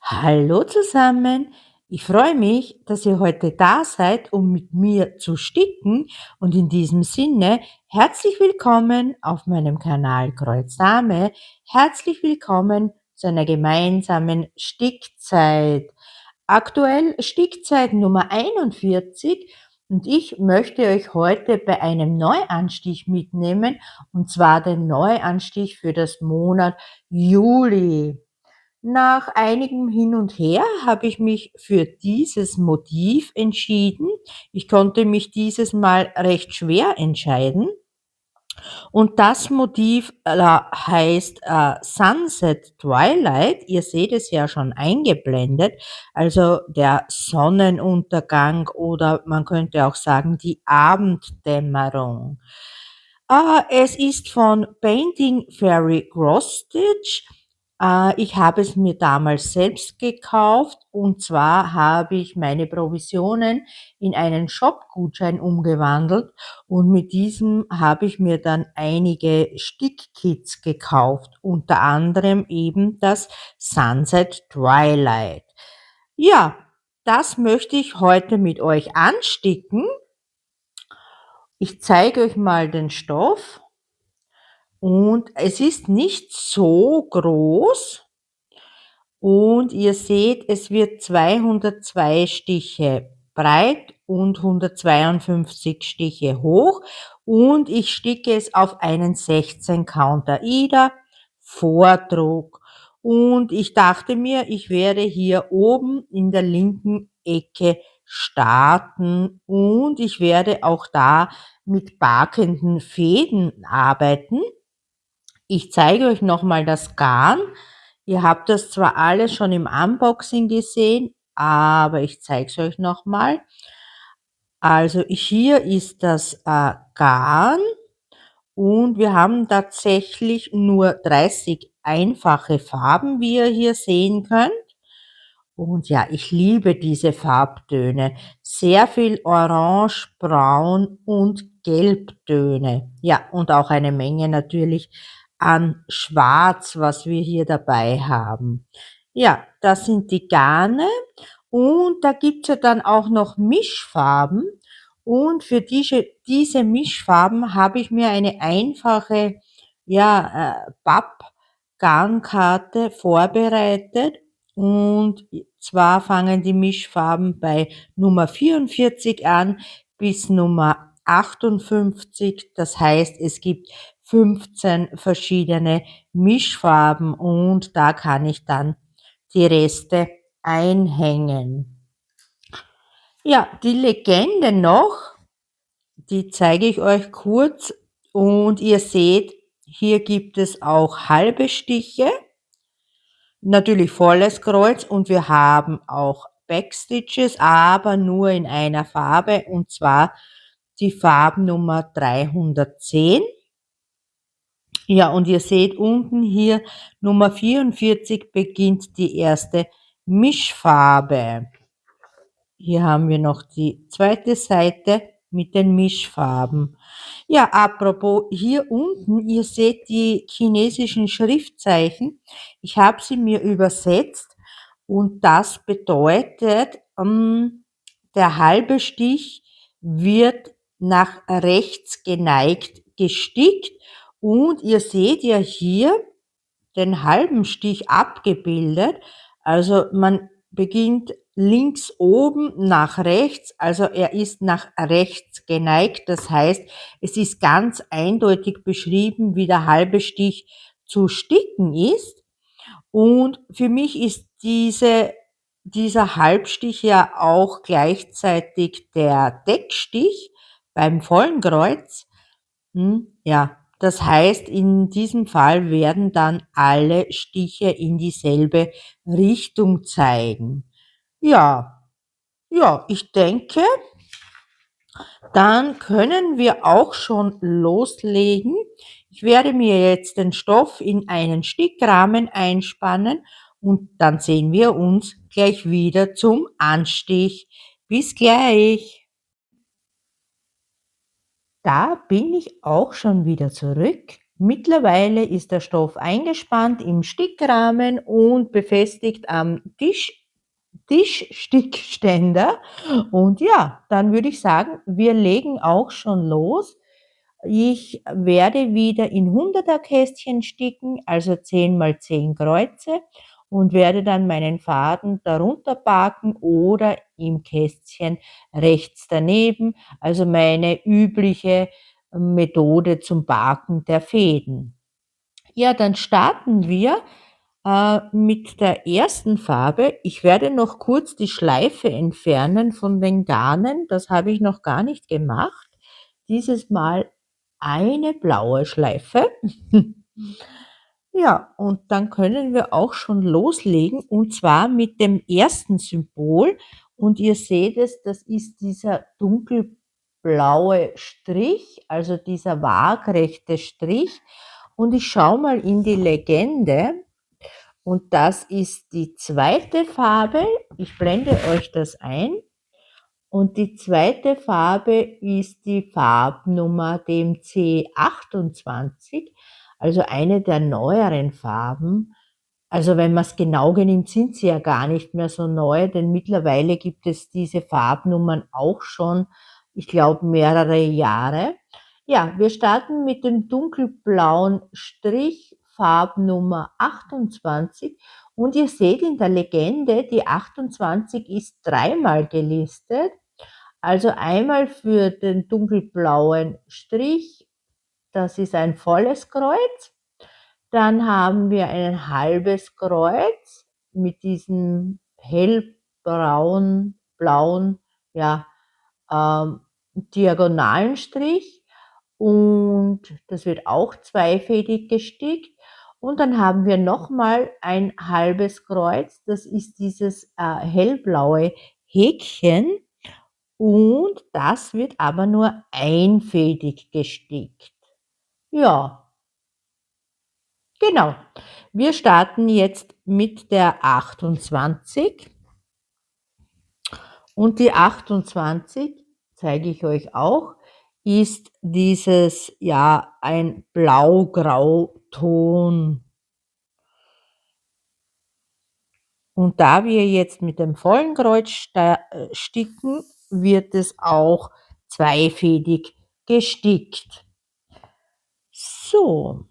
Hallo zusammen, ich freue mich, dass ihr heute da seid, um mit mir zu sticken und in diesem Sinne herzlich willkommen auf meinem Kanal Kreuzsame, herzlich willkommen zu einer gemeinsamen Stickzeit. Aktuell Stickzeit Nummer 41 und ich möchte euch heute bei einem Neuanstich mitnehmen und zwar den Neuanstich für das Monat Juli. Nach einigem Hin und Her habe ich mich für dieses Motiv entschieden. Ich konnte mich dieses Mal recht schwer entscheiden. Und das Motiv heißt Sunset Twilight. Ihr seht es ja schon eingeblendet. Also der Sonnenuntergang oder man könnte auch sagen die Abenddämmerung. Es ist von Painting Fairy Cross Stitch. Ich habe es mir damals selbst gekauft und zwar habe ich meine Provisionen in einen Shop-Gutschein umgewandelt und mit diesem habe ich mir dann einige Stickkits gekauft, unter anderem eben das Sunset Twilight. Ja, das möchte ich heute mit euch ansticken. Ich zeige euch mal den Stoff und es ist nicht so groß und ihr seht, es wird 202 Stiche breit und 152 Stiche hoch und ich sticke es auf einen 16 Count AIDA Vordruck und ich dachte mir, ich werde hier oben in der linken Ecke starten und ich werde auch da mit bakenden Fäden arbeiten. Ich zeige euch nochmal das Garn. Ihr habt das zwar alles schon im Unboxing gesehen, aber ich zeige es euch nochmal. Also hier ist das Garn und wir haben tatsächlich nur 30 einfache Farben, wie ihr hier sehen könnt. Und ja, ich liebe diese Farbtöne. Sehr viel Orange, Braun und Gelbtöne. Ja, und auch eine Menge natürlich an Schwarz, was wir hier dabei haben. Ja, das sind die Garne und da gibt's ja dann auch noch Mischfarben. Und für diese Mischfarben habe ich mir eine einfache, ja, Pappgarnkarte vorbereitet und zwar fangen die Mischfarben bei Nummer 44 an bis Nummer 58. Das heißt, es gibt 15 verschiedene Mischfarben und da kann ich dann die Reste einhängen. Ja, die Legende noch, die zeige ich euch kurz und ihr seht, hier gibt es auch halbe Stiche. Natürlich volles Kreuz und wir haben auch Backstitches, aber nur in einer Farbe und zwar die Farbnummer 310. Ja, und ihr seht unten hier Nummer 44 beginnt die erste Mischfarbe. Hier haben wir noch die zweite Seite mit den Mischfarben. Ja, apropos hier unten, ihr seht die chinesischen Schriftzeichen. Ich habe sie mir übersetzt und das bedeutet, der halbe Stich wird nach rechts geneigt gestickt und ihr seht ja hier den halben Stich abgebildet. Also man beginnt links oben nach rechts, also er ist nach rechts geneigt. Das heißt, es ist ganz eindeutig beschrieben, wie der halbe Stich zu sticken ist. Und für mich ist dieser Halbstich ja auch gleichzeitig der Deckstich beim vollen Kreuz. Ja, das heißt, in diesem Fall werden dann alle Stiche in dieselbe Richtung zeigen. Ja, ja, ich denke, dann können wir auch schon loslegen. Ich werde mir jetzt den Stoff in einen Stickrahmen einspannen und dann sehen wir uns gleich wieder zum Anstich. Bis gleich. Da bin ich auch schon wieder zurück Mittlerweile ist der Stoff eingespannt im Stickrahmen und befestigt am Tischstickständer. Und ja, dann würde ich sagen, wir legen auch schon los. Ich werde wieder in 100er Kästchen sticken, also 10 mal 10 Kreuze, und werde dann meinen Faden darunter baken oder im Kästchen rechts daneben, also meine übliche Methode zum Baken der Fäden. Ja, dann starten wir mit der ersten Farbe. Ich werde noch kurz die Schleife entfernen von den Garnen. Das habe ich noch gar nicht gemacht. Dieses Mal eine blaue Schleife. Ja, und dann können wir auch schon loslegen, und zwar mit dem ersten Symbol. Und ihr seht es, das ist dieser dunkelblaue Strich, also dieser waagrechte Strich. Und ich schaue mal in die Legende, und das ist die zweite Farbe. Ich blende euch das ein. Und die zweite Farbe ist die Farbnummer DMC 28, also eine der neueren Farben. Also wenn man es genau nimmt, sind sie ja gar nicht mehr so neu, denn mittlerweile gibt es diese Farbnummern auch schon, ich glaube, mehrere Jahre. Ja, wir starten mit dem dunkelblauen Strich, Farbnummer 28. Und ihr seht in der Legende, die 28 ist dreimal gelistet. Also einmal für den dunkelblauen Strich, das ist ein volles Kreuz. Dann haben wir ein halbes Kreuz mit diesem blauen, ja, diagonalen Strich, und das wird auch zweifädig gestickt. Und dann haben wir nochmal ein halbes Kreuz, das ist dieses hellblaue Häkchen, und das wird aber nur einfädig gestickt. Ja, genau. Wir starten jetzt mit der 28. Und die 28, zeige ich euch auch, ist dieses, ja, ein Blau-Grau-Ton. Und da wir jetzt mit dem vollen Kreuz sticken, wird es auch zweifädig gestickt. So.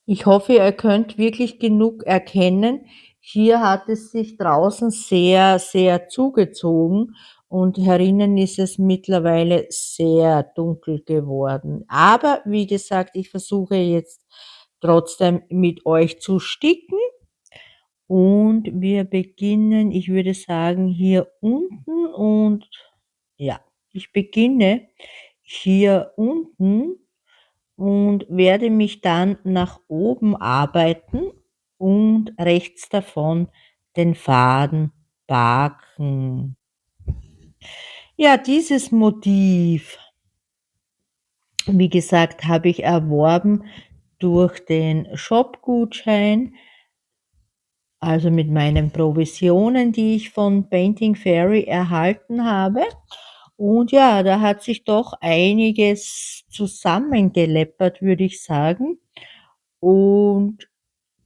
Ich hoffe, ihr könnt wirklich genug erkennen. Hier hat es sich draußen sehr, sehr zugezogen, und herinnen ist es mittlerweile sehr dunkel geworden. Aber wie gesagt, ich versuche jetzt trotzdem mit euch zu sticken, und wir beginnen, ich würde sagen, hier unten, und ja, ich beginne hier unten und werde mich dann nach oben arbeiten und rechts davon den Faden backen. Ja, dieses Motiv, wie gesagt, habe ich erworben durch den Shop-Gutschein, also mit meinen Provisionen, die ich von Painting Fairy erhalten habe. Und ja, da hat sich doch einiges zusammengeleppert, würde ich sagen. Und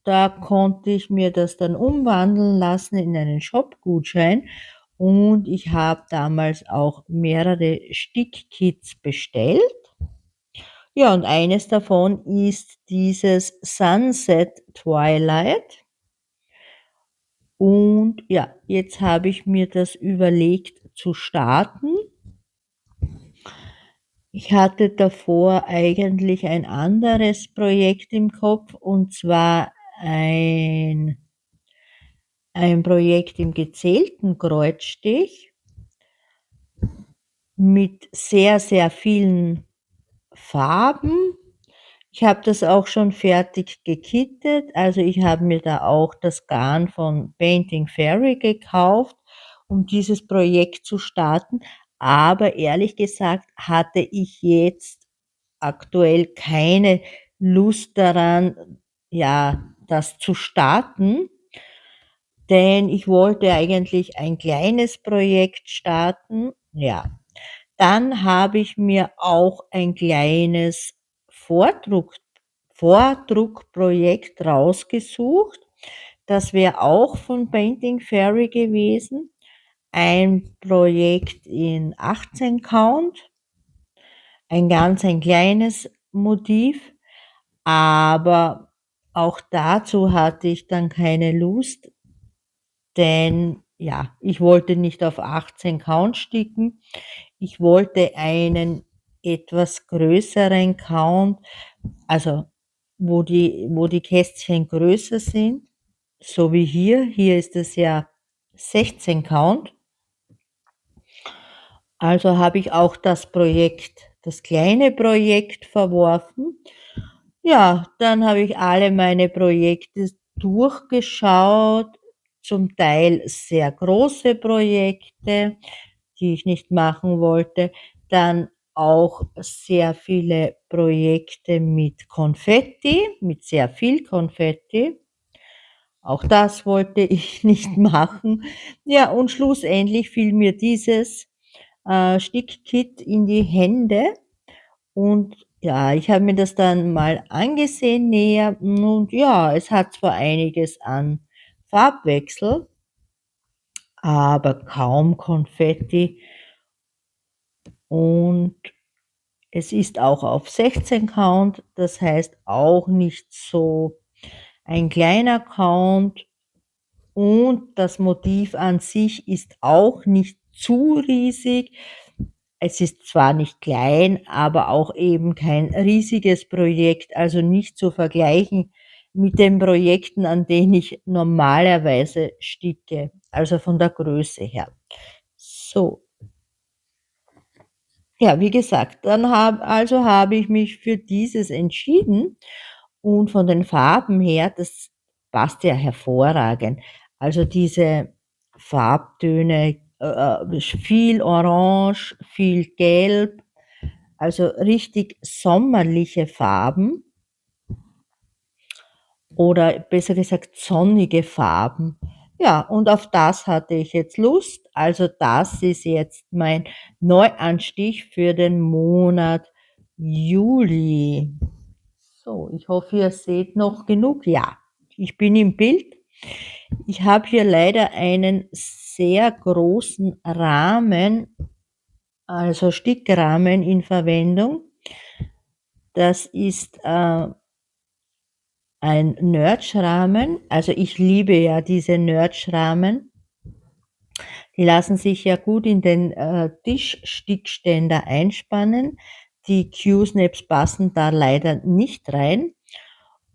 da konnte ich mir das dann umwandeln lassen in einen Shop-Gutschein, und ich habe damals auch mehrere Stickkits bestellt. Ja, und eines davon ist dieses Sunset Twilight. Und ja, jetzt habe ich mir das überlegt zu starten. Ich hatte davor eigentlich ein anderes Projekt im Kopf, und zwar ein Projekt im gezählten Kreuzstich mit sehr, sehr vielen Farben. Ich habe das auch schon fertig gekittet, also ich habe mir da auch das Garn von Painting Fairy gekauft, um dieses Projekt zu starten. Aber ehrlich gesagt hatte ich jetzt aktuell keine Lust daran, ja, das zu starten, denn ich wollte eigentlich ein kleines Projekt starten. Ja, Dann habe ich mir auch ein kleines Vordruck Vordruckprojekt rausgesucht. Das wäre auch von Painting Fairy gewesen. Ein Projekt in 18 Count, ein kleines Motiv, aber auch dazu hatte ich dann keine Lust, denn ja, ich wollte nicht auf 18 Count sticken. Ich wollte einen etwas größeren Count, also wo die Kästchen größer sind, so wie hier. Hier ist es ja 16 Count. Also habe ich auch das kleine Projekt verworfen. Ja, dann habe ich alle meine Projekte durchgeschaut, zum Teil sehr große Projekte, die ich nicht machen wollte, dann auch sehr viele Projekte mit Konfetti, mit sehr viel Konfetti. Auch das wollte ich nicht machen. Ja, und schlussendlich fiel mir dieses Stickkit in die Hände und ja, ich habe mir das dann mal angesehen näher und ja, es hat zwar einiges an Farbwechsel, aber kaum Konfetti und es ist auch auf 16 Count, das heißt auch nicht so ein kleiner Count und das Motiv an sich ist auch nicht zu riesig. Es ist zwar nicht klein, aber auch eben kein riesiges Projekt, also nicht zu vergleichen mit den Projekten, an denen ich normalerweise sticke, also von der Größe her. So, ja, wie gesagt, habe ich mich für dieses entschieden und von den Farben her, das passt ja hervorragend. Also diese Farbtöne, viel Orange, viel Gelb, also richtig sommerliche Farben oder besser gesagt sonnige Farben. Ja, und auf das hatte ich jetzt Lust. Also das ist jetzt mein Neuanstich für den Monat Juli. So, ich hoffe, ihr seht noch genug. Ja, ich bin im Bild. Ich habe hier leider einen sehr großen Rahmen, also Stickrahmen in Verwendung. Das ist ein Nerdschrahmen. Also ich liebe ja diese Nerdschrahmen. Die lassen sich ja gut in den Tischstickständer einspannen. Die Q-Snaps passen da leider nicht rein.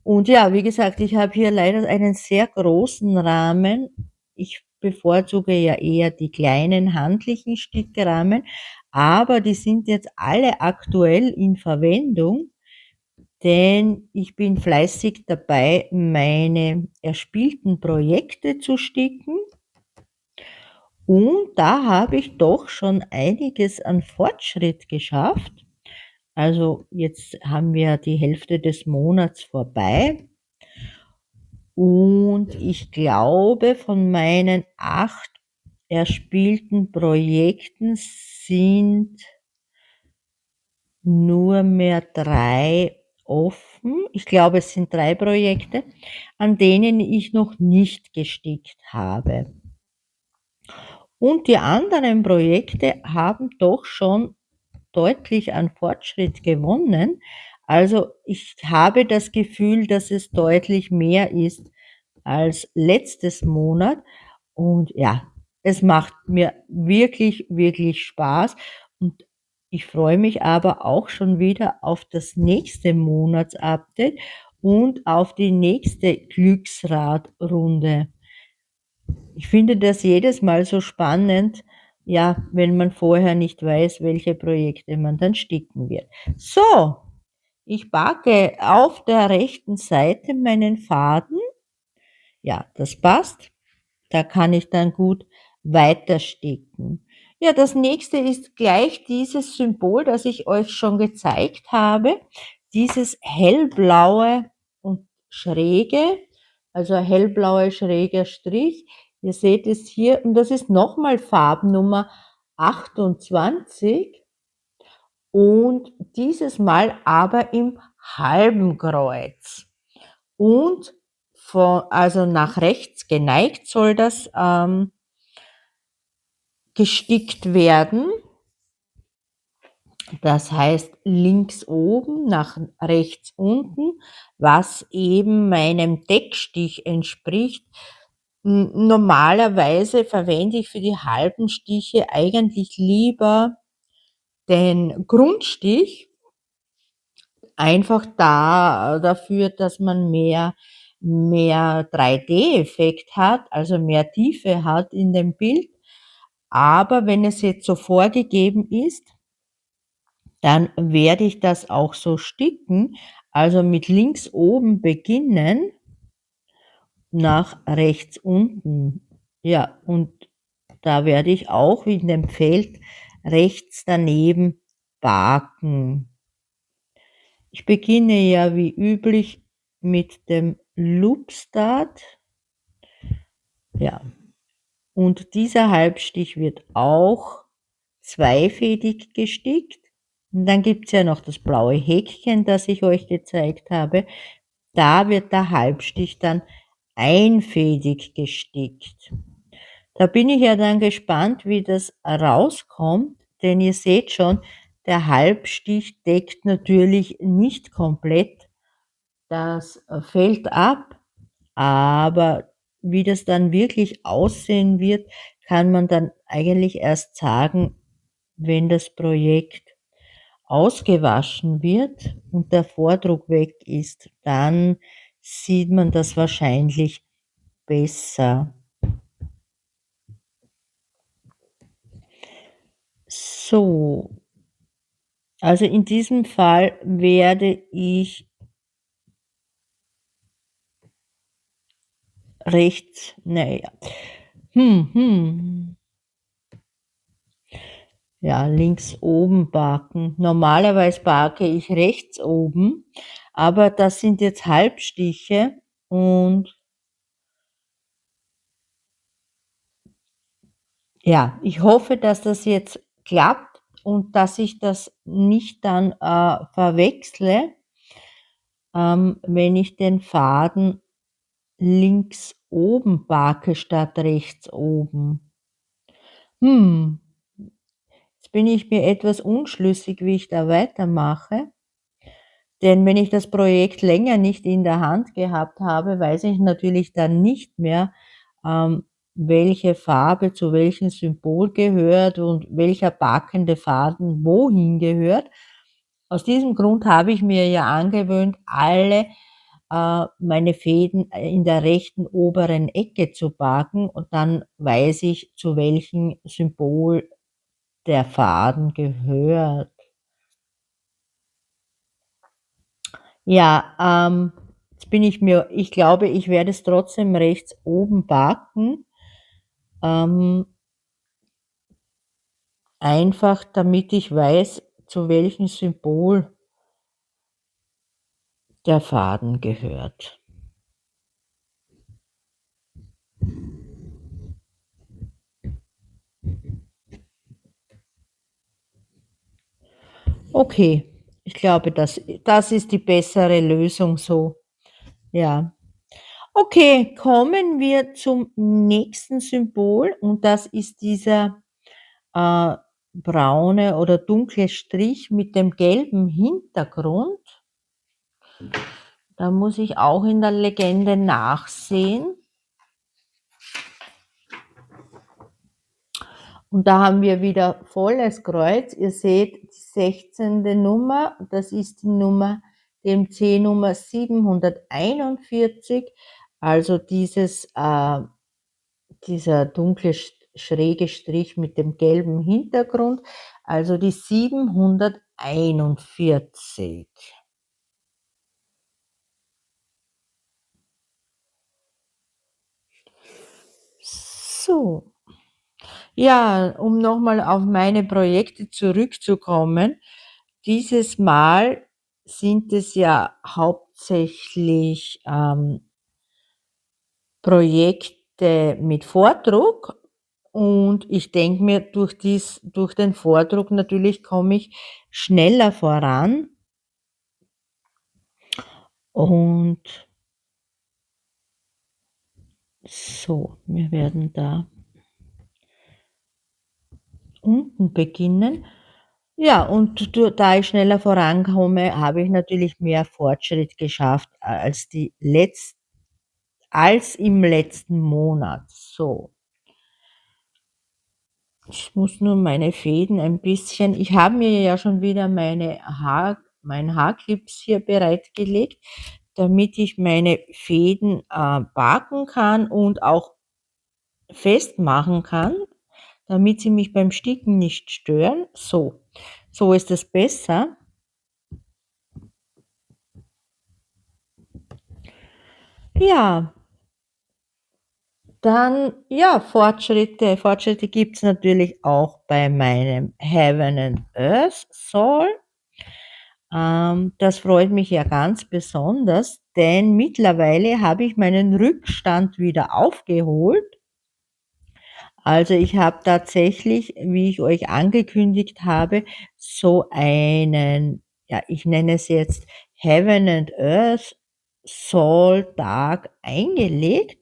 Und ja, wie gesagt, ich habe hier leider einen sehr großen Rahmen. Ich bevorzuge ja eher die kleinen handlichen Stickrahmen, aber die sind jetzt alle aktuell in Verwendung, denn ich bin fleißig dabei, meine erspielten Projekte zu sticken und da habe ich doch schon einiges an Fortschritt geschafft. Also jetzt haben wir die Hälfte des Monats vorbei und ich glaube, von meinen 8 erspielten Projekten sind nur mehr 3 offen. Ich glaube, es sind 3 Projekte, an denen ich noch nicht gestickt habe. Und die anderen Projekte haben doch schon deutlich an Fortschritt gewonnen. Also ich habe das Gefühl, dass es deutlich mehr ist als letztes Monat. Und ja, es macht mir wirklich, wirklich Spaß. Und ich freue mich aber auch schon wieder auf das nächste Monatsupdate und auf die nächste Glücksradrunde. Ich finde das jedes Mal so spannend, ja, wenn man vorher nicht weiß, welche Projekte man dann sticken wird. So, ich packe auf der rechten Seite meinen Faden. Ja, das passt. Da kann ich dann gut weiter sticken. Ja, das nächste ist gleich dieses Symbol, das ich euch schon gezeigt habe. Dieses hellblaue und schräge, also hellblauer schräger Strich. Ihr seht es hier und das ist nochmal Farbnummer 28. und dieses Mal aber im halben Kreuz. Und also nach rechts geneigt soll das gestickt werden. Das heißt links oben nach rechts unten, was eben meinem Deckstich entspricht. Normalerweise verwende ich für die halben Stiche eigentlich lieber den Grundstich, einfach dafür, dass man mehr 3D-Effekt hat, also mehr Tiefe hat in dem Bild. Aber wenn es jetzt so vorgegeben ist, dann werde ich das auch so sticken, also mit links oben beginnen, nach rechts unten. Ja, und da werde ich auch in dem Feld rechts daneben baken. Ich beginne ja wie üblich mit dem Loopstart. Ja, und dieser Halbstich wird auch zweifädig gestickt. Und dann gibt's ja noch das blaue Häkchen, das ich euch gezeigt habe. Da wird der Halbstich dann einfädig gestickt. Da bin ich ja dann gespannt, wie das rauskommt, denn ihr seht schon, der Halbstich deckt natürlich nicht komplett das Feld ab, aber wie das dann wirklich aussehen wird, kann man dann eigentlich erst sagen, wenn das Projekt ausgewaschen wird und der Vordruck weg ist, dann sieht man das wahrscheinlich besser. So, also in diesem Fall werde ich rechts, naja, ja, links oben backen. Normalerweise backe ich rechts oben, aber das sind jetzt Halbstiche und ja, ich hoffe, dass das jetzt klappt und dass ich das nicht dann verwechsle, wenn ich den Faden links oben backe statt rechts oben. Jetzt bin ich mir etwas unschlüssig, wie ich da weitermache, denn wenn ich das Projekt länger nicht in der Hand gehabt habe, weiß ich natürlich dann nicht mehr, welche Farbe zu welchem Symbol gehört und welcher backende Faden wohin gehört. Aus diesem Grund habe ich mir ja angewöhnt, alle meine Fäden in der rechten oberen Ecke zu backen und dann weiß ich, zu welchem Symbol der Faden gehört. Ja, jetzt bin ich glaube, ich werde es trotzdem rechts oben backen, ähm, einfach damit ich weiß, zu welchem Symbol der Faden gehört. Okay, ich glaube, das ist die bessere Lösung so, ja. Okay, kommen wir zum nächsten Symbol und das ist dieser, äh, braune oder dunkle Strich mit dem gelben Hintergrund. Da muss ich auch in der Legende nachsehen. Und da haben wir wieder volles Kreuz. Ihr seht die 16. Nummer, das ist die Nummer, die MC-Nummer 741, also dieser dunkle schräge Strich mit dem gelben Hintergrund, also die 741. So. Ja, um nochmal auf meine Projekte zurückzukommen. Dieses Mal sind es ja hauptsächlich Projekte mit Vordruck, Und ich denke mir, durch den Vordruck natürlich komme ich schneller voran und so, wir werden da unten beginnen. Ja, und da ich schneller vorankomme, habe ich natürlich mehr Fortschritt geschafft als im letzten Monat. So, ich muss nur meine Fäden ein bisschen ich habe mir ja schon wieder mein Haarclips hier bereitgelegt, damit ich meine Fäden, backen kann und auch festmachen kann, damit sie mich beim Sticken nicht stören. So, so ist es besser. Ja, dann ja, Fortschritte gibt's natürlich auch bei meinem Heaven and Earth Soul. Das freut mich ja ganz besonders, denn mittlerweile habe ich meinen Rückstand wieder aufgeholt. Also, ich habe tatsächlich, wie ich euch angekündigt habe, so einen, ja, ich nenne es jetzt Heaven and Earth Soul Tag eingelegt.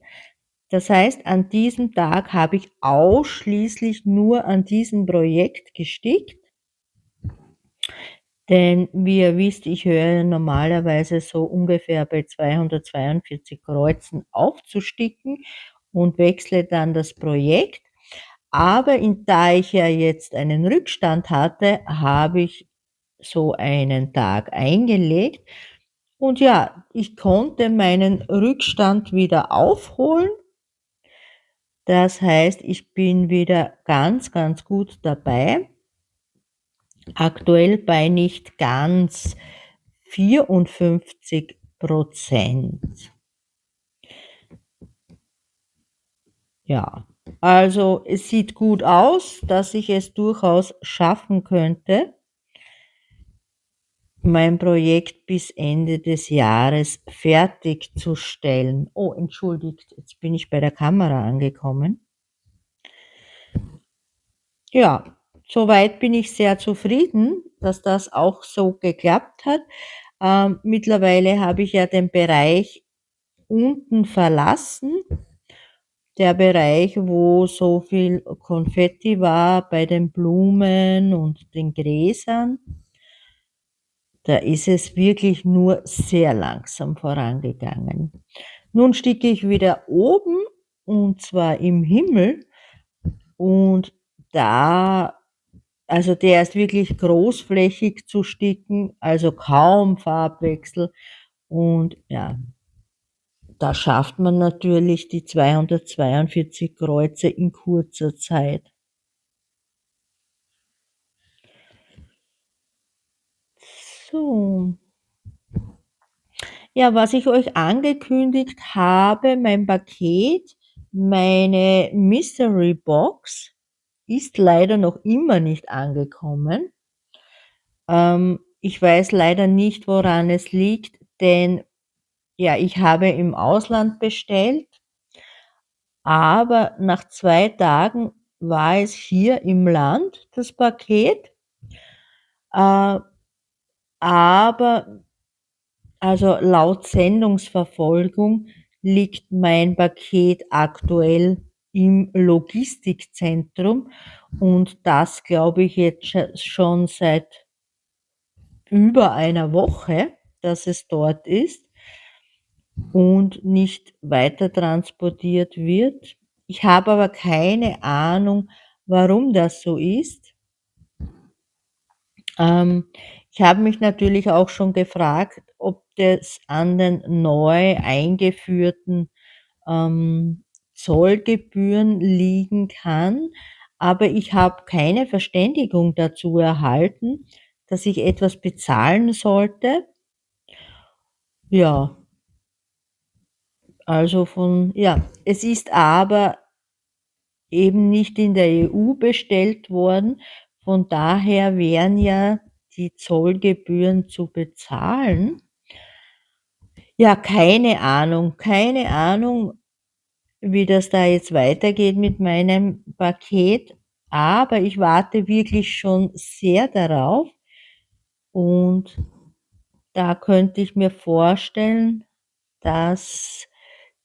Das heißt, an diesem Tag habe ich ausschließlich nur an diesem Projekt gestickt, denn wie ihr wisst, ich höre normalerweise so ungefähr bei 242 Kreuzen auf zu sticken und wechsle dann das Projekt. Aber da ich ja jetzt einen Rückstand hatte, habe ich so einen Tag eingelegt und ja, ich konnte meinen Rückstand wieder aufholen. Das heißt, ich bin wieder ganz, ganz gut dabei. Aktuell bei nicht ganz 54. Ja, also es sieht gut aus, dass ich es durchaus schaffen könnte, mein Projekt bis Ende des Jahres fertigzustellen. Oh, entschuldigt, jetzt bin ich bei der Kamera angekommen. Ja, soweit bin ich sehr zufrieden, dass das auch so geklappt hat. Mittlerweile habe ich ja den Bereich unten verlassen, der Bereich, wo so viel Konfetti war bei den Blumen und den Gräsern. Da ist es wirklich nur sehr langsam vorangegangen. Nun sticke ich wieder oben, und zwar im Himmel, und da also der ist wirklich großflächig zu sticken, also kaum Farbwechsel und ja, da schafft man natürlich die 242 Kreuze in kurzer Zeit. So. Ja, was ich euch angekündigt habe, mein Paket, meine Mystery Box ist leider noch immer nicht angekommen. Ich weiß leider nicht, woran es liegt, denn ja, ich habe im Ausland bestellt, aber nach 2 Tagen war es hier im Land, das Paket. Äh, aber also laut Sendungsverfolgung liegt mein Paket aktuell im Logistikzentrum und das glaube ich jetzt schon seit über einer Woche, dass es dort ist und nicht weiter transportiert wird. Ich habe aber keine Ahnung, warum das so ist. Ähm, Ich habe mich natürlich auch schon gefragt, ob das an den neu eingeführten, ähm, Zollgebühren liegen kann, aber ich habe keine Verständigung dazu erhalten, dass ich etwas bezahlen sollte. Ja, also es ist aber eben nicht in der EU bestellt worden, von daher wären ja die Zollgebühren zu bezahlen. Ja, keine Ahnung, keine Ahnung. wie das da jetzt weitergeht mit meinem Paket, aber ich warte wirklich schon sehr darauf und da könnte ich mir vorstellen, dass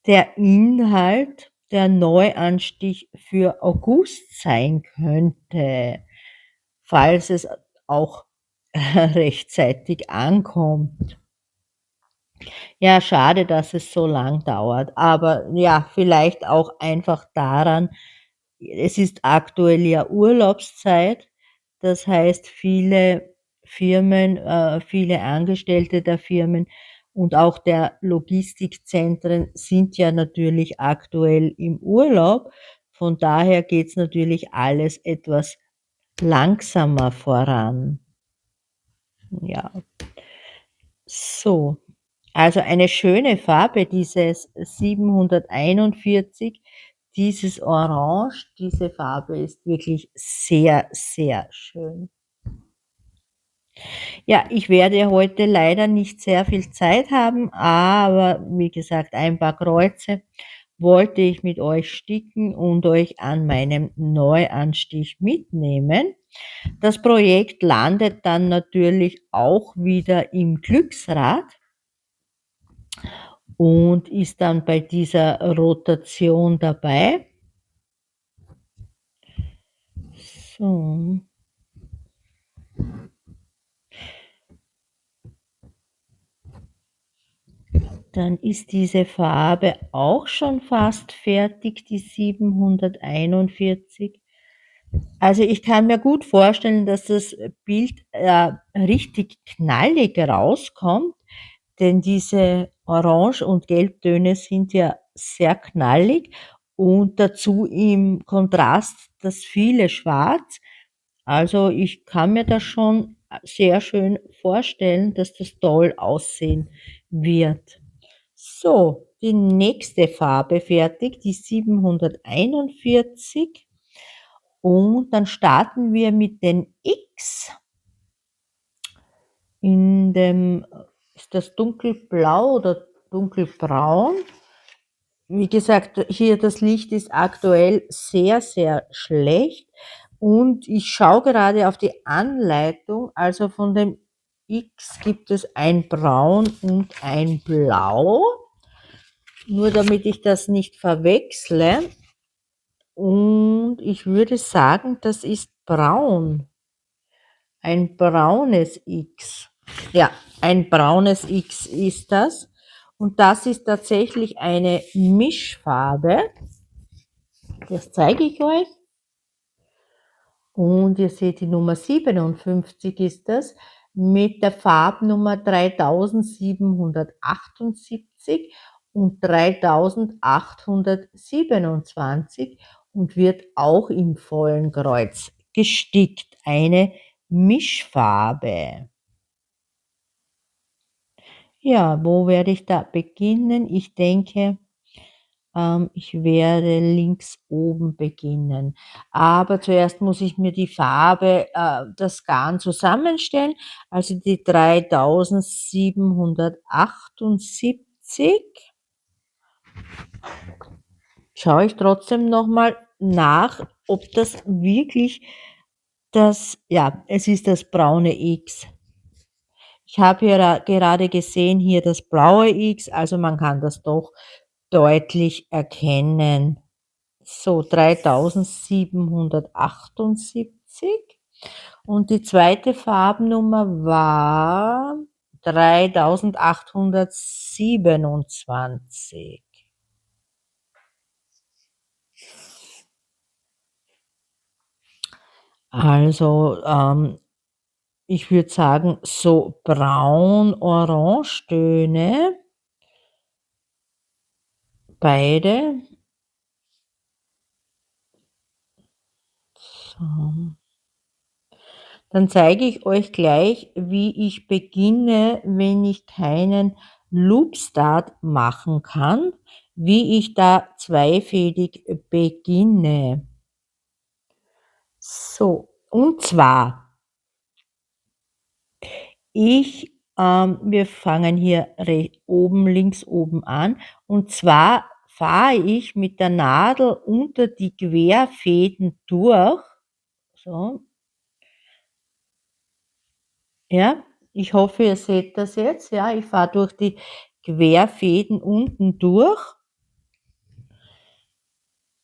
der Inhalt der Neuanstich für August sein könnte, falls es auch rechtzeitig ankommt. Ja, schade, dass es so lang dauert, aber ja, vielleicht auch einfach daran, es ist aktuell ja Urlaubszeit. Das heißt, viele Firmen, viele Angestellte der Firmen und auch der Logistikzentren sind ja natürlich aktuell im Urlaub. Von daher geht's natürlich alles etwas langsamer voran. Ja, so. Also eine schöne Farbe, dieses 741, dieses Orange, diese Farbe ist wirklich sehr, sehr schön. Ja, ich werde heute leider nicht sehr viel Zeit haben, aber wie gesagt, ein paar Kreuze wollte ich mit euch sticken und euch an meinem Neuanstich mitnehmen. Das Projekt landet dann natürlich auch wieder im Glücksrad und ist dann bei dieser Rotation dabei. So. Dann ist diese Farbe auch schon fast fertig, die 741. Also, ich kann mir gut vorstellen, dass das Bild, richtig knallig rauskommt, denn diese Orange und Gelbtöne sind ja sehr knallig und dazu im Kontrast das viele Schwarz. Also, ich kann mir das schon, sehr schön vorstellen, dass das toll aussehen wird. So, die nächste Farbe fertig, die 741 und dann starten wir mit den X in dem ist das dunkelblau oder dunkelbraun? Wie gesagt, hier das Licht ist aktuell sehr, sehr schlecht und ich schaue gerade auf die Anleitung, also von dem X gibt es ein Braun und ein Blau, nur damit ich das nicht verwechsle und ich würde sagen, das ist braun, ein braunes X. Ja, ein braunes X ist das und das ist tatsächlich eine Mischfarbe. Das zeige ich euch. Und ihr seht, die Nummer 57 ist das mit der Farbnummer 3778 und 3827 und wird auch im vollen Kreuz gestickt. Eine Mischfarbe. Ja, wo werde ich da beginnen? Ich denke, ich werde links oben beginnen. Aber zuerst muss ich mir die Farbe, das Garn zusammenstellen. Also die 3778 schaue ich trotzdem noch mal nach, ob das wirklich ja, es ist das braune X. Ich habe hier gerade gesehen, hier das blaue X, also man kann das doch deutlich erkennen. So 3778 und die zweite Farbnummer war 3827. Also, ich würde sagen, so braun-orange-Töne, beide. So. Dann zeige ich euch gleich, wie ich beginne, wenn ich keinen Loopstart machen kann, wie ich da zweifädig beginne. So, und zwar, wir fangen hier oben links oben an und zwar fahre ich mit der Nadel unter die Querfäden durch, so, ja. Ich hoffe, ihr seht das jetzt, ja. Ich fahre durch die Querfäden unten durch,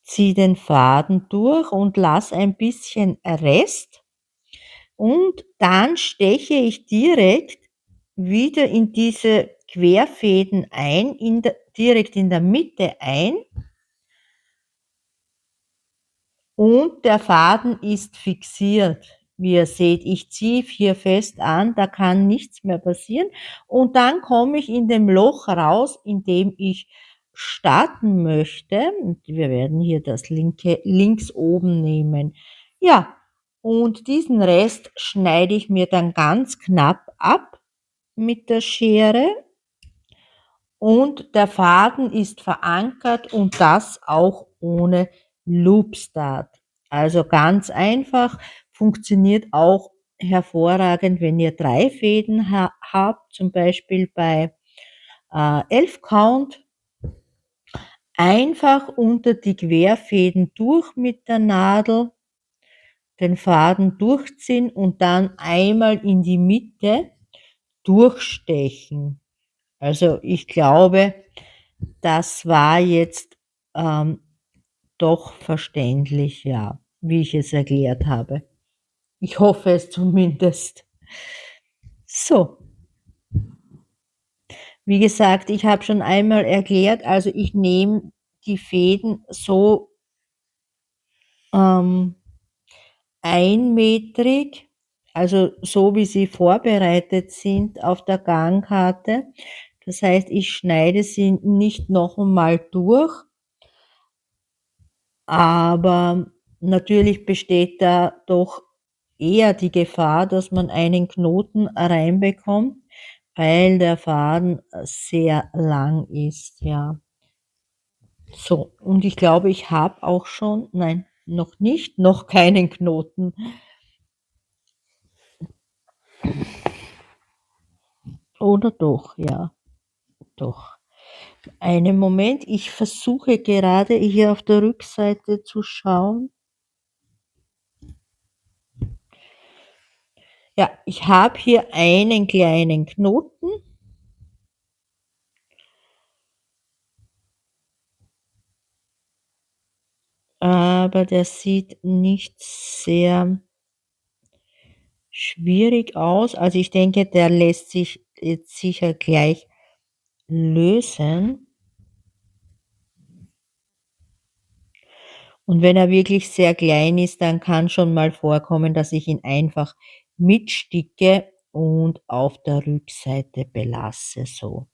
ziehe den Faden durch und lasse ein bisschen Rest und dann steche ich direkt wieder in diese Querfäden ein, direkt in der Mitte ein. Und der Faden ist fixiert. Wie ihr seht, ich ziehe hier fest an, da kann nichts mehr passieren. Und dann komme ich in dem Loch raus, in dem ich starten möchte. Und wir werden hier das linke links oben nehmen. Ja, und diesen Rest schneide ich mir dann ganz knapp ab mit der Schere. Und der Faden ist verankert und das auch ohne Loopstart. Also ganz einfach, funktioniert auch hervorragend, wenn ihr 3 Fäden habt, zum Beispiel bei 11 Count. Einfach unter die Querfäden durch mit der Nadel, den Faden durchziehen und dann einmal in die Mitte durchstechen. Also ich glaube, das war jetzt doch verständlich, ja, wie ich es erklärt habe. Ich hoffe es zumindest. So, wie gesagt, ich habe schon einmal erklärt, also ich nehme die Fäden so einmetrig, also so wie sie vorbereitet sind auf der Gangkarte. Das heißt, ich schneide sie nicht noch einmal durch, aber natürlich besteht da doch eher die Gefahr, dass man einen Knoten reinbekommt, weil der Faden sehr lang ist, ja. So, und ich glaube, ich habe auch schon, nein, noch nicht, noch keinen Knoten. Oder doch, ja, doch. Einen Moment, ich versuche gerade hier auf der Rückseite zu schauen. Ja, ich habe hier einen kleinen Knoten. Aber der sieht nicht sehr schwierig aus. Also ich denke, der lässt sich jetzt sicher gleich lösen. Und wenn er wirklich sehr klein ist, dann kann schon mal vorkommen, dass ich ihn einfach mitsticke und auf der Rückseite belasse, so.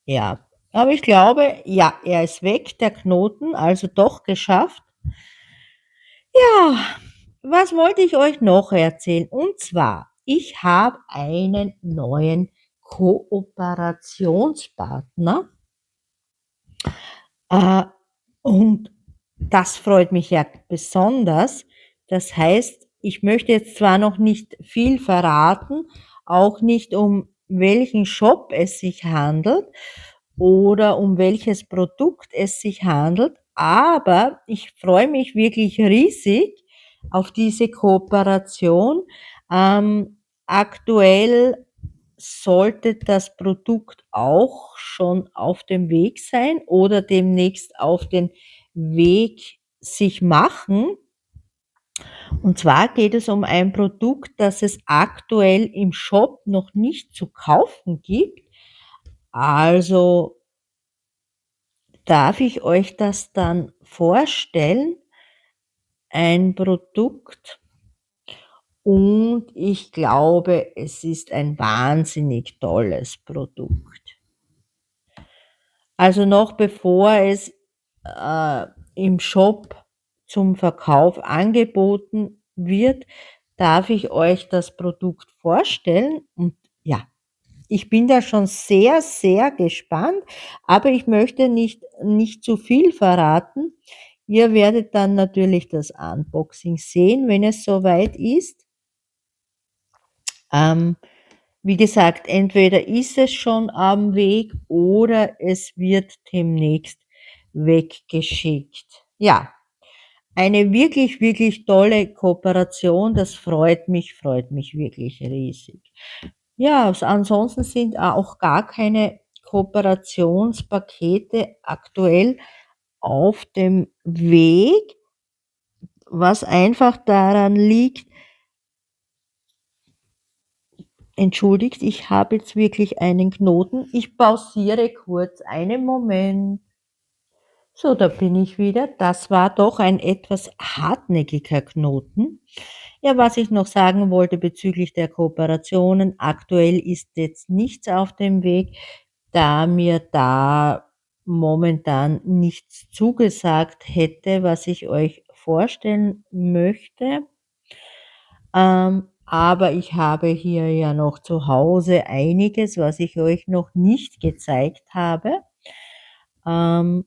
Ja, aber ich glaube, ja, er ist weg, der Knoten, also doch geschafft. Ja, was wollte ich euch noch erzählen? Und zwar, ich habe einen neuen Kooperationspartner. Äh, und das freut mich ja besonders. Das heißt, ich möchte jetzt zwar noch nicht viel verraten, auch nicht um welchen Shop es sich handelt oder um welches Produkt es sich handelt, aber ich freue mich wirklich riesig auf diese Kooperation. Aktuell sollte das Produkt auch schon auf dem Weg sein oder demnächst auf den Weg sich machen. Und zwar geht es um ein Produkt, das es aktuell im Shop noch nicht zu kaufen gibt. Also darf ich euch das dann vorstellen? Ein Produkt, und ich glaube, es ist ein wahnsinnig tolles Produkt. Also noch bevor es im Shop zum Verkauf angeboten wird, darf ich euch das Produkt vorstellen. Und ja, ich bin da schon sehr, sehr gespannt, aber ich möchte nicht zu viel verraten. Ihr werdet dann natürlich das Unboxing sehen, wenn es soweit ist. wie gesagt, entweder ist es schon am Weg oder es wird demnächst weggeschickt. Ja, eine wirklich, wirklich tolle Kooperation. Das freut mich wirklich riesig. Ja, ansonsten sind auch gar keine Kooperationspakete aktuell auf dem Weg, was einfach daran liegt, entschuldigt, ich habe jetzt wirklich einen Knoten. Ich pausiere kurz, einen Moment. So, da bin ich wieder. Das war doch ein etwas hartnäckiger Knoten. Ja, was ich noch sagen wollte bezüglich der Kooperationen, aktuell ist jetzt nichts auf dem Weg, da mir da momentan nichts zugesagt hätte, was ich euch vorstellen möchte. Aber ich habe hier ja noch zu Hause einiges, was ich euch noch nicht gezeigt habe. Ähm,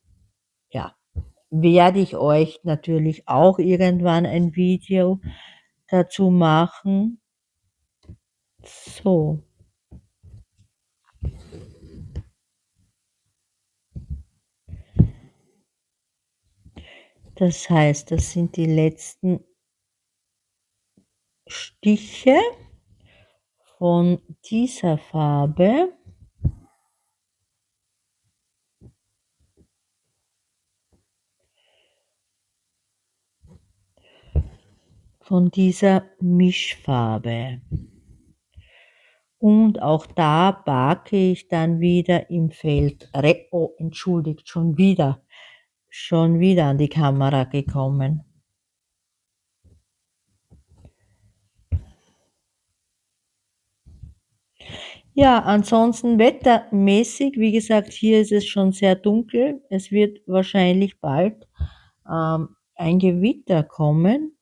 ja, werde ich euch natürlich auch irgendwann ein Video dazu machen. So, das heißt, das sind die letzten Stiche von dieser Farbe. Von dieser Mischfarbe. Und auch da backe ich dann wieder im Feld oh, entschuldigt, schon wieder an die Kamera gekommen. Ja, ansonsten wettermäßig, wie gesagt, hier ist es schon sehr dunkel. Es wird wahrscheinlich bald ein Gewitter kommen.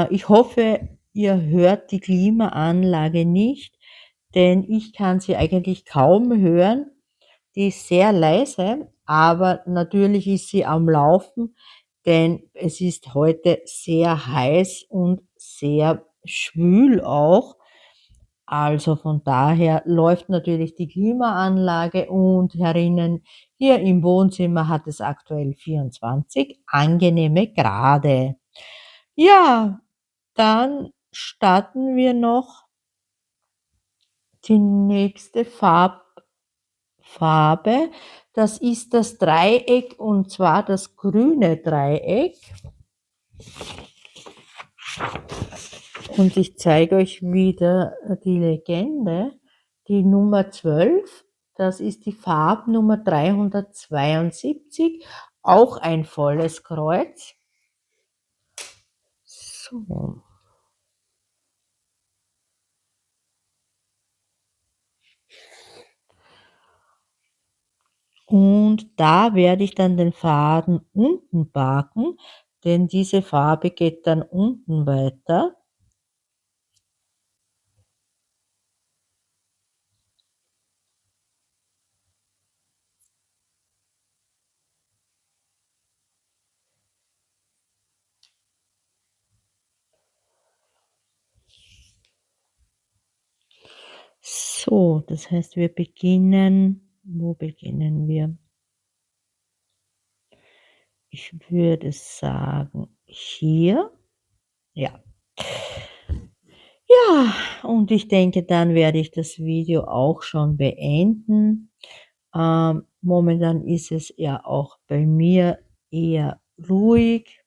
Ich hoffe, ihr hört die Klimaanlage nicht, denn ich kann sie eigentlich kaum hören. Die ist sehr leise, aber natürlich ist sie am Laufen, denn es ist heute sehr heiß und sehr schwül auch. Also von daher läuft natürlich die Klimaanlage und herinnen hier im Wohnzimmer hat es aktuell 24 angenehme Grade. Ja, dann starten wir noch die nächste Farbe. Das ist das Dreieck und zwar das grüne Dreieck. Und ich zeige euch wieder die Legende, die Nummer 12. Das ist die Farbnummer 372, auch ein volles Kreuz. So. Und da werde ich dann den Faden unten backen, denn diese Farbe geht dann unten weiter. So, das heißt, wir beginnen, wo beginnen wir? Ich würde sagen, hier. Ja. Ja, und ich denke, dann werde ich das Video auch schon beenden. Momentan ist es ja auch bei mir eher ruhig.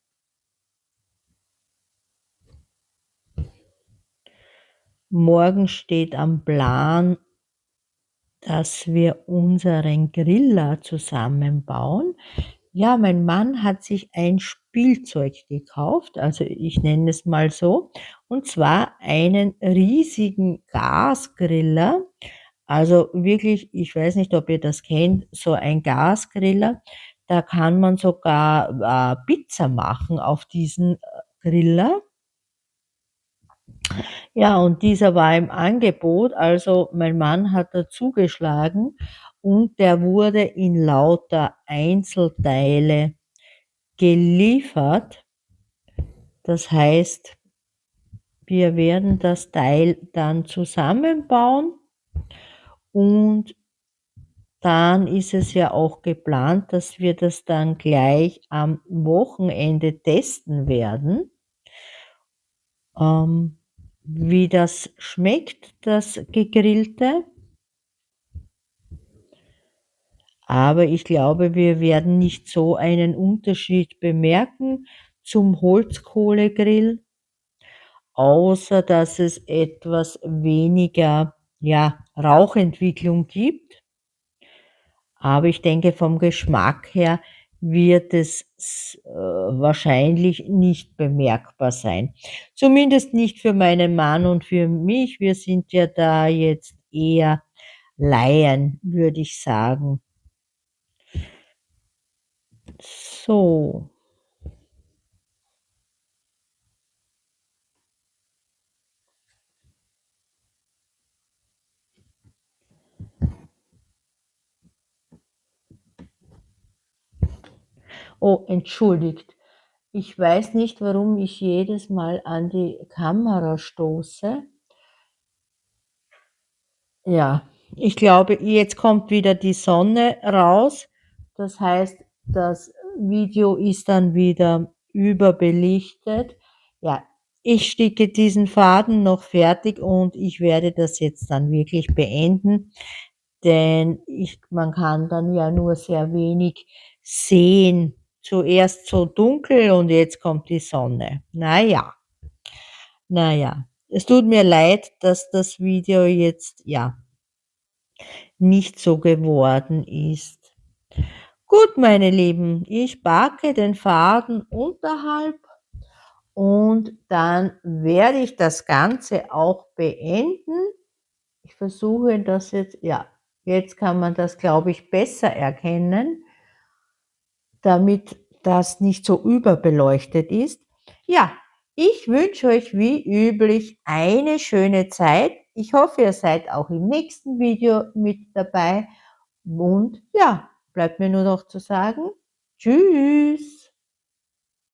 Morgen steht am Plan, dass wir unseren Griller zusammenbauen. Ja, mein Mann hat sich ein Spielzeug gekauft, also ich nenne es mal so, und zwar einen riesigen Gasgriller. Also wirklich, ich weiß nicht, ob ihr das kennt, so ein Gasgriller, da kann man sogar Pizza machen auf diesen Griller. Ja, und dieser war im Angebot, also mein Mann hat da zugeschlagen und der wurde in lauter Einzelteile geliefert. Das heißt, wir werden das Teil dann zusammenbauen Und dann ist es ja auch geplant, dass wir das dann gleich am Wochenende testen werden, ähm, wie das schmeckt, das Gegrillte. Aber ich glaube, wir werden nicht so einen Unterschied bemerken zum Holzkohlegrill, außer dass es etwas weniger, ja, Rauchentwicklung gibt. Aber ich denke, vom Geschmack her wird es wahrscheinlich nicht bemerkbar sein. Zumindest nicht für meinen Mann und für mich. Wir sind ja da jetzt eher Laien, würde ich sagen. So. Oh, entschuldigt. Ich weiß nicht, warum ich jedes Mal an die Kamera stoße. Ja, ich glaube, jetzt kommt wieder die Sonne raus. Das heißt, das Video ist dann wieder überbelichtet. Ja, ich sticke diesen Faden noch fertig und ich werde das jetzt dann wirklich beenden, denn man kann dann ja nur sehr wenig sehen. Zuerst so dunkel und jetzt kommt die Sonne. Na ja. Es tut mir leid, dass das Video jetzt, ja, nicht so geworden ist. Gut, meine Lieben, ich packe den Faden unterhalb und dann werde ich das Ganze auch beenden. Ich versuche das jetzt, ja, jetzt kann man das, glaube ich, besser erkennen, damit das nicht so überbeleuchtet ist. Ja, ich wünsche euch wie üblich eine schöne Zeit. Ich hoffe, ihr seid auch im nächsten Video mit dabei. Und ja, bleibt mir nur noch zu sagen, tschüss.